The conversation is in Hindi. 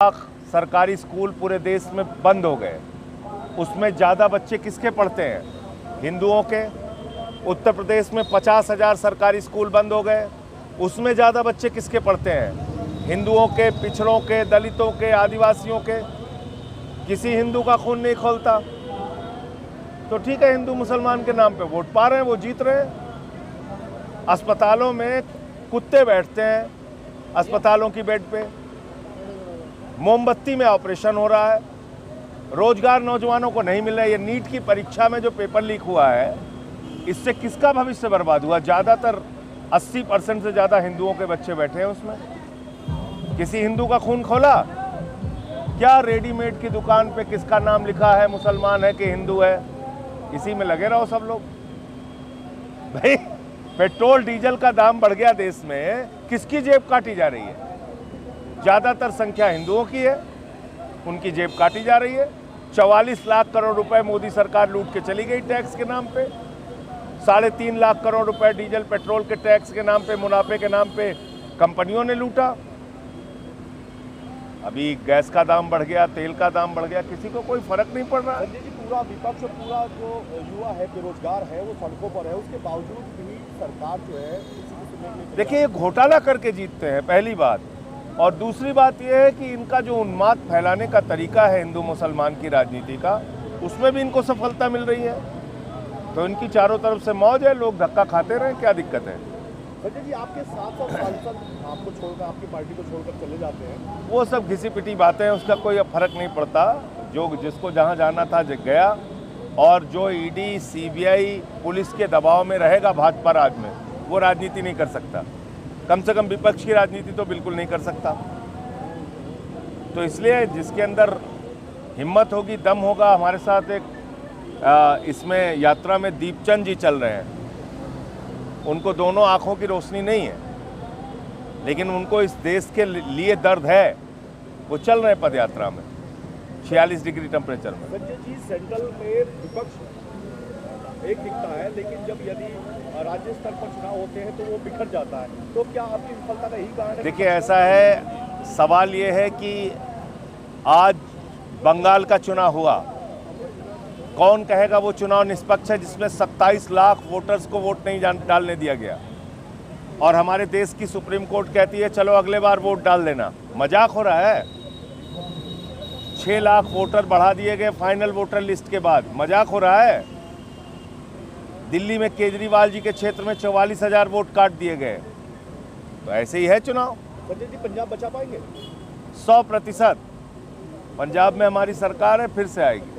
लाख सरकारी स्कूल पूरे देश में बंद हो गए। उसमें ज़्यादा बच्चे किसके पढ़ते हैं? हिंदुओं के। उत्तर प्रदेश में 50,000 सरकारी स्कूल बंद हो गए। उसमें ज़्यादा बच्चे किसके पढ़ते हैं? हिंदुओं के, पिछड़ों के, दलितों के, आदिवासियों के। किसी हिंदू का खून नहीं खौलता। तो ठीक है, हिंदू मुसलमान के नाम पे वोट पा रहे हैं, वो जीत रहे हैं। अस्पतालों में कुत्ते बैठते हैं, अस्पतालों की बेड पे। मोमबत्ती में ऑपरेशन हो रहा है। रोजगार नौजवानों को नहीं मिल रहा है। ये नीट की परीक्षा में जो पेपर लीक हुआ है, इससे किसका भविष्य बर्बाद हुआ? ज़्यादातर 80% से ज़्यादा हिंदुओं के बच्चे बैठे हैं उसमें। किसी हिंदू का खून खोला क्या? रेडीमेड की दुकान पे किसका नाम लिखा है, मुसलमान है कि हिंदू है, इसी में लगे रहो सब लोग। भाई, पेट्रोल डीजल का दाम बढ़ गया देश में, किसकी जेब काटी जा रही है? ज़्यादातर संख्या हिंदुओं की है, उनकी जेब काटी जा रही है। 44 लाख करोड़ रुपए मोदी सरकार लूट के चली गई टैक्स के नाम पे। 3.5 लाख करोड़ रुपए डीजल पेट्रोल के टैक्स के नाम पे, मुनाफे के नाम पे कंपनियों ने लूटा। अभी गैस का दाम बढ़ गया, तेल का दाम बढ़ गया, किसी को कोई फर्क नहीं पड़ रहा। संजय जी, पूरा विपक्ष, पूरा जो युवा है, बेरोजगार है, वो सड़कों पर है। उसके बावजूद भी सरकार जो है किसी को सुनने के लिए देखिए, ये घोटाला करके जीतते हैं, पहली बात। और दूसरी बात यह है कि इनका जो उन्माद फैलाने का तरीका है हिंदू मुसलमान की राजनीति का, उसमें भी इनको सफलता मिल रही है। तो इनकी चारों तरफ से मौज है, लोग धक्का खाते रहे, क्या दिक्कत है? संजय जी, आपके साथ सांसद आपको छोड़कर, आपकी पार्टी को छोड़कर चले जाते हैं, वो सब घिसी पिटी बातें हैं, उसका कोई फर्क नहीं पड़ता। जो जिसको जहाँ जाना था गया। और जो ईडी, सीबीआई, पुलिस के दबाव में रहेगा भाजपा राज में, वो राजनीति नहीं कर सकता। कम से कम विपक्ष की राजनीति तो बिल्कुल नहीं कर सकता। तो इसलिए जिसके अंदर हिम्मत होगी, दम होगा। हमारे साथ एक इसमें यात्रा में दीपचंद जी चल रहे हैं। उनको दोनों आंखों की रोशनी नहीं है, लेकिन उनको इस देश के लिए दर्द है। वो चल रहे हैं पद यात्रा में 46 डिग्री टेम्परेचर में। संजय जी, सेंट्रल में विपक्ष एक दिखता है, लेकिन जब यदि राज्य स्तर पर चुनाव होते हैं तो वो बिखर जाता है। तो क्या आपकी विफलता का यही कारण है? देखिए, ऐसा है, सवाल ये है कि आज बंगाल का चुनाव हुआ, कौन कहेगा वो चुनाव निष्पक्ष है जिसमें 27 लाख वोटर्स को वोट नहीं डालने दिया गया? और हमारे देश की सुप्रीम कोर्ट कहती है चलो अगले बार वोट डाल देना। मजाक हो रहा है? 6 लाख वोटर बढ़ा दिए गए फाइनल वोटर लिस्ट के बाद। मजाक हो रहा है? दिल्ली में केजरीवाल जी के क्षेत्र में 44,000 वोट काट दिए गए। तो ऐसे ही है चुनाव। संजय जी, पंजाब बचा पाएंगे? 100%। पंजाब में हमारी सरकार है, फिर से आएगी।